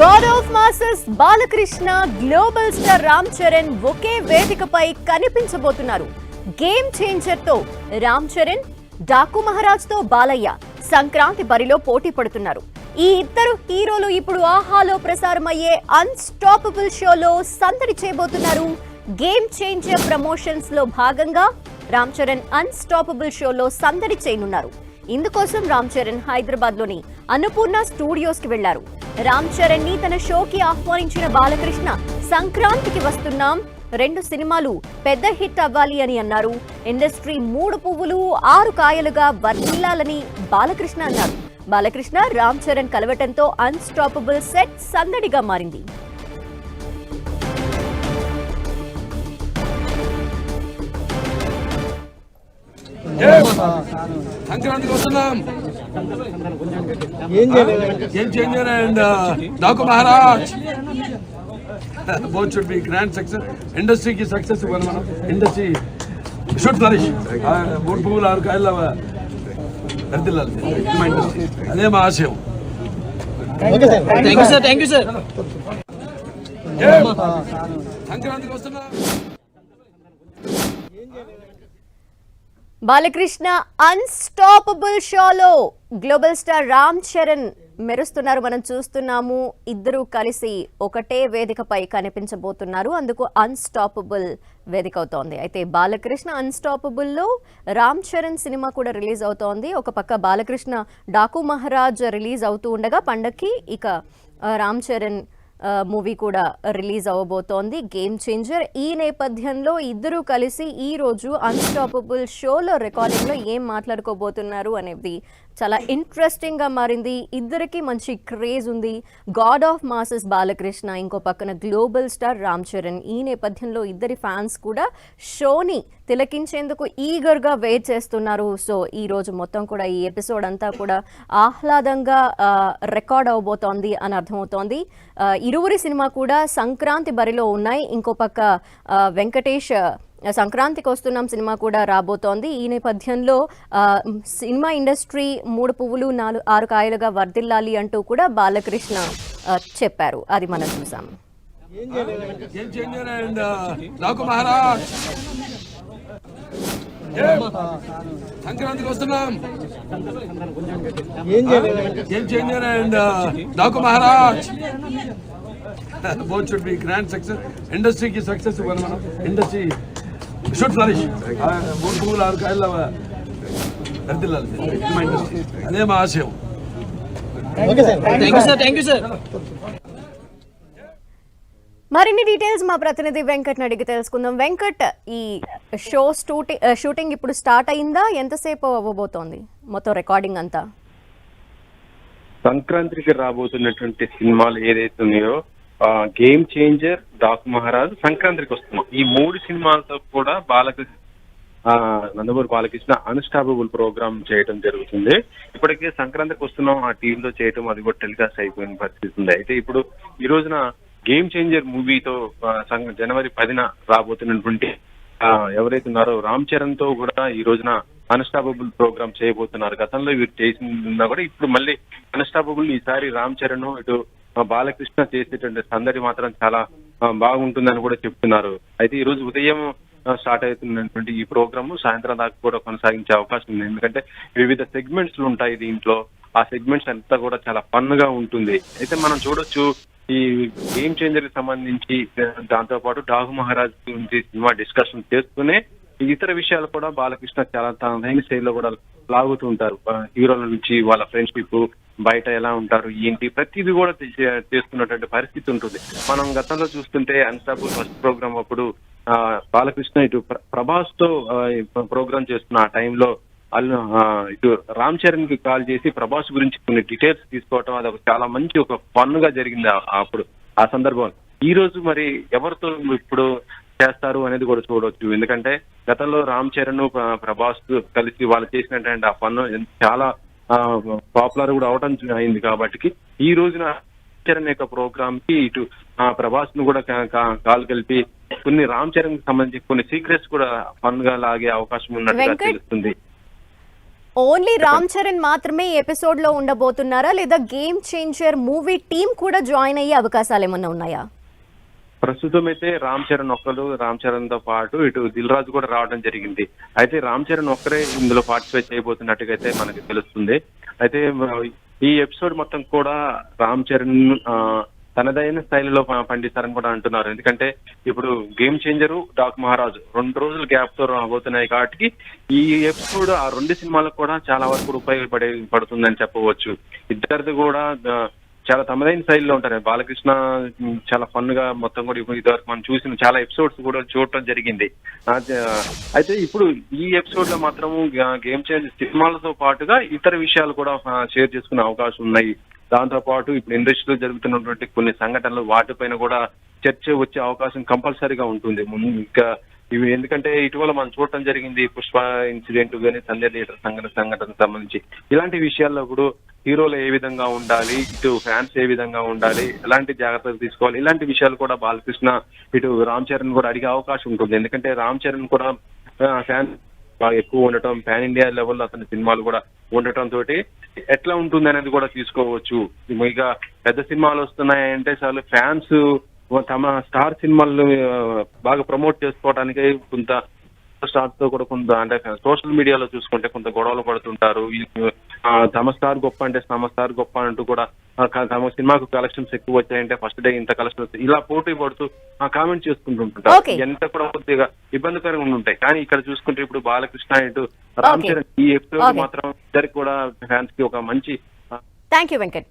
God of masses Balakrishna, global star Ram Charan ఒకే వేదికపై కనిపించబోతున్నారు. గేమ్ చేంజర్ తో రామ్ చరణ్, డాకు మహారాజ్ తో బాలయ్య సంక్రాంతి బరిలో పోటీ పడుతున్నారు. ఈ ఇద్దరు హీరోలు ఇప్పుడు ఆహాలో ప్రసారమయ్యే అన్స్టాపబుల్ షోలో సందడి చేయబోతున్నారు. గేమ్ చేంజర్ ప్రమోషన్స్ లో భాగంగా రామ్ చరణ్ అన్స్టాపబుల్ షోలో సందడి చేయనున్నారు. ఇందుకోసం రామ్ చరణ్ హైదరాబాద్ లోని అన్నపూర్ణ స్టూడియోస్ కి వెళ్లారు. రామ్ చరణ్ ని తన షోకి ఆహ్వానించిన బాలకృష్ణ, సంక్రాంతికి వస్తున్నాం, 2 సినిమాలు పెద్ద హిట్ అవ్వాలి అని అన్నారు. ఇండస్ట్రీ 3 పువ్వులు 6 కాయలుగా వర్ధిల్లాలని బాలకృష్ణ అన్నారు. బాలకృష్ణ రామ్ చరణ్ కలవటంతో అన్స్టాపబుల్ సెట్ సందడిగా మారింది. సంక్రాంతికి వస్తున్నాం, game changer and Daaku Maharaj. both should be grand success. Industry की success ఇవ్వాలి మనం. Industry should flourish. 3 పువ్వులు 6 కాయల వర్ధిల్లాలి. అదే మా ఆశయం. Thank you sir. సంక్రాంతికి వస్తున్నాం. బాలకృష్ణ అన్స్టాపబుల్ షోలో గ్లోబల్ స్టార్ రామ్ చరణ్ మెరుస్తున్నారు. మనం చూస్తున్నాము, ఇద్దరు కలిసి ఒకటే వేదికపై కనిపించబోతున్నారు. అందుకు అన్స్టాపబుల్ వేదిక అవుతోంది. అయితే బాలకృష్ణ అన్స్టాపబుల్లో రామ్ చరణ్ సినిమా కూడా రిలీజ్ అవుతోంది. ఒక పక్క బాలకృష్ణ డాకు మహారాజ్ రిలీజ్ అవుతూ ఉండగా పండక్కి ఇక రామ్ చరణ్ మూవీ కూడా రిలీజ్ అవ్వబోతోంది, గేమ్ చేంజర్. ఈ నేపథ్యంలో ఇద్దరు కలిసి ఈ రోజు అన్స్టాపబుల్ షోలో రికార్డింగ్లో ఏం మాట్లాడుకోబోతున్నారు అనేది చాలా ఇంట్రెస్టింగ్ గా మారింది. ఇద్దరికి మంచి క్రేజ్ ఉంది. గాడ్ ఆఫ్ మాసెస్ బాలకృష్ణ, ఇంకో పక్కన గ్లోబల్ స్టార్ రామ్ చరణ్. ఈ నేపథ్యంలో ఇద్దరి ఫ్యాన్స్ కూడా షోని తిలకించేందుకు ఈగర్ గా వెయిట్ చేస్తున్నారు. సో ఈ రోజు మొత్తం కూడా ఈ ఎపిసోడ్ అంతా కూడా ఆహ్లాదంగా రికార్డ్ అవబోతోంది అని అర్థమవుతోంది. ఇరువురి సినిమా కూడా సంక్రాంతి బరిలో ఉన్నాయి. ఇంకో పక్క వెంకటేష్ సంక్రాంతికి వస్తున్నాం సినిమా కూడా రాబోతోంది. ఈ నేపథ్యంలో సినిమా ఇండస్ట్రీ 3 పువ్వులు 6 కాయలుగా వర్ధిల్లాలి అంటూ కూడా బాలకృష్ణ చెప్పారు. అది మనం చూసాం. Game changer and Daaku Maharaj. సంక్రాంతికి వస్తున్నాం, game changer and Daaku Maharaj. both should be grand success. Industry की success ఇవ్వాలి మనం. Industry should flourish. 3 పువ్వులు 6 కాయల వర్ధిల్లాలి. అదే మా ఆశయం. Thank you sir. మరిన్ని డీటెయిల్స్ మా ప్రతినిధి వెంకట్ అడిగి తెలుసుకుందాం. వెంకట్, ఈ షో షూటింగ్ ఇప్పుడు స్టార్ట్ అయిందా? ఎంతసేపు అవ్వబోతోంది మొత్తం రికార్డింగ్ అంతా? సంక్రాంతికి రాబోతున్నటువంటి సినిమాలు ఏదైతే ఉన్నాయో, గేమ్ చేంజర్, డాకు మహారాజ్, సంక్రాంతికి వస్తున్నాం, ఈ 3 సినిమాలతో కూడా నందమూరి బాలకృష్ణ అన్స్టాపబుల్ ప్రోగ్రామ్ చేయడం జరుగుతుంది. ఇప్పటికే సంక్రాంతికి వస్తున్నాం ఆ టీంలో చేయడం, అది కూడా టెలికాస్ట్ అయిపోయిన పరిస్థితి ఉంది. అయితే ఇప్పుడు ఈ రోజున గేమ్ చేంజర్ మూవీతో జనవరి 10న రాబోతున్నటువంటి ఎవరైతే ఉన్నారో రామ్ చరణ్ తో కూడా ఈ రోజున అన్స్టాపబుల్ ప్రోగ్రామ్ చేయబోతున్నారు. గతంలో వీరు చేసిందా కూడా ఇప్పుడు మళ్ళీ అన్స్టాపబుల్ ఈసారి రామ్ చరణ్ ఇటు బాలకృష్ణ చేసేటువంటి సందడి మాత్రం చాలా బాగుంటుందని కూడా చెప్తున్నారు. అయితే ఈ రోజు ఉదయం స్టార్ట్ అవుతున్నటువంటి ఈ ప్రోగ్రామ్ సాయంత్రం దాకా కూడా కొనసాగించే అవకాశం ఉంది. ఎందుకంటే వివిధ సెగ్మెంట్స్ ఉంటాయి దీంట్లో. ఆ సెగ్మెంట్స్ అంతా కూడా చాలా ఫన్ గా ఉంటుంది. అయితే మనం చూడొచ్చు, ఈ గేమ్ చేంజర్ కి సంబంధించి దాంతో పాటు డాకు మహారాజ్ గురించి సినిమా డిస్కషన్ చేస్తూనే ఇతర విషయాలు కూడా బాలకృష్ణ చాలా తనదైన శైలిలో కూడా లాగుతూ ఉంటారు. హీరోల నుంచి వాళ్ళ ఫ్రెండ్షిప్, బయట ఎలా ఉంటారు ఏంటి, ప్రతిదీ కూడా చేస్తున్నటువంటి పరిస్థితి ఉంటుంది. మనం గతంలో చూస్తుంటే అన్స్టాపబుల్ ఫస్ట్ ప్రోగ్రామ్ అప్పుడు బాలకృష్ణ ఇటు ప్రభాస్ తో ప్రోగ్రామ్ చేస్తున్న ఆ టైంలో ఇటు రామ్ చరణ్ కి కాల్ చేసి ప్రభాస్ గురించి కొన్ని డీటెయిల్స్ తీసుకోవటం, అది చాలా మంచి ఒక ఫన్ గా జరిగింది అప్పుడు ఆ సందర్భం. ఈ రోజు మరి ఎవరితో ఇప్పుడు చేస్తారు అనేది కూడా చూడవచ్చు. ఎందుకంటే గతంలో రామ్ చరణ్ ప్రభాస్ కలిసి వాళ్ళు చేసినటువంటి ఆ ఫన్ చాలా పాపులర్ కూడా అవటం అయింది. కాబట్టి ఈ రోజున చరణ్ యొక్క ప్రోగ్రామ్ కి ఇటు ప్రభాస్ ను కూడా కాల్ కలిపి కొన్ని రామ్ చరణ్ కి సంబంధించి కొన్ని సీక్రెట్స్ కూడా ఫన్ గా లాగే అవకాశం ఉన్నట్టుగా తెలుస్తుంది. ఓన్లీ రామ్ చరణ్ మాత్రమే ఈ ఎపిసోడ్ లో ఉండబోతున్నారా లేదా గేమ్ చేంజర్ మూవీ టీం కూడా జాయిన్ అయ్యే అవకాశాలు ఏమన్నా ఉన్నాయా? ప్రస్తుతం అయితే రామ్ చరణ్ తో పాటు ఇటు దిల్ రాజు కూడా రావడం జరిగింది. అయితే రామ్ చరణ్ ఒక్కరే ఇందులో పార్టిసిపేట్ చేయబోతున్నట్టుగా అయితే మనకి తెలుస్తుంది. అయితే ఈ ఎపిసోడ్ మొత్తం కూడా రామ్ చరణ్ తనదైన స్థాయిలో పండిస్తారని కూడా అంటున్నారు. ఎందుకంటే ఇప్పుడు గేమ్ చేంజరు, డాక్ మహారాజు 2 రోజుల గ్యాప్ తో రాబోతున్నాయి కాబట్టి ఈ ఎపిసోడ్ ఆ 2 సినిమాలకు కూడా చాలా వరకు పడుతుందని చెప్పవచ్చు. ఇద్దరిది కూడా చాలా తమదైన శైలిలో ఉంటారు. బాలకృష్ణ చాలా ఫన్ గా మొత్తం కూడా ఇదివరకు మనం చూసిన చాలా ఎపిసోడ్స్ కూడా చూడటం జరిగింది. అయితే ఇప్పుడు ఈ ఎపిసోడ్ లో మాత్రం గేమ్ చేంజర్ సినిమాలతో పాటుగా ఇతర విషయాలు కూడా షేర్ చేసుకునే అవకాశం ఉన్నాయి. దాంతో పాటు ఇప్పుడు ఇండస్ట్రీలో జరుగుతున్నటువంటి కొన్ని సంఘటనలు వాటిపైన కూడా చర్చ వచ్చే అవకాశం కంపల్సరీగా ఉంటుంది. ఇంకా ఇవి ఎందుకంటే ఇటీవల మనం చూడటం జరిగింది పుష్ప ఇన్సిడెంట్ కానీ సంజయ్ లీడర్ సంఘటనకు సంబంధించి ఇలాంటి విషయాల్లో కూడా హీరోలు ఏ విధంగా ఉండాలి, ఇటు ఫ్యాన్స్ ఏ విధంగా ఉండాలి, ఎలాంటి జాగ్రత్తలు తీసుకోవాలి, ఇలాంటి విషయాలు కూడా బాలకృష్ణ ఇటు రామ్ చరణ్ కూడా అడిగే అవకాశం ఉంటుంది. ఎందుకంటే రామ్ చరణ్ కూడా ఫ్యాన్స్ బాగా ఎక్కువ ఉండటం, పాన్ ఇండియా లెవెల్లో అతని సినిమాలు కూడా ఉండటం తోటి ఎట్లా ఉంటుంది అనేది కూడా తీసుకోవచ్చు. ఇక పెద్ద సినిమాలు వస్తున్నాయంటే చాలు ఫ్యాన్స్ తమ స్టార్ సినిమాలను బాగా ప్రమోట్ చేసుకోవడానికి కొంత స్టార్స్ తో కూడా కొంత అంటే సోషల్ మీడియాలో చూసుకుంటే కొంత గొడవలు పడుతుంటారు. తమ స్టార్ గొప్ప అంటే తమ స్టార్ గొప్ప అంటూ కూడా తమ సినిమాకు కలెక్షన్స్ ఎక్కువ వచ్చాయంటే ఫస్ట్ డే ఇంత కలెక్షన్స్ ఇలా పోటీ పడుతూ కామెంట్ చేసుకుంటుంటారు. ఎంత కూడా కొద్దిగా ఇబ్బందికరంగా ఉంటాయి. కానీ ఇక్కడ చూసుకుంటే ఇప్పుడు బాలకృష్ణ ఇటు రామ్ చరణ్ ఈ ఎపిసోడ్ మాత్రం ఇద్దరికి కూడా ఫ్యాన్స్ కి ఒక మంచి థ్యాంక్ యూ వెంకట్.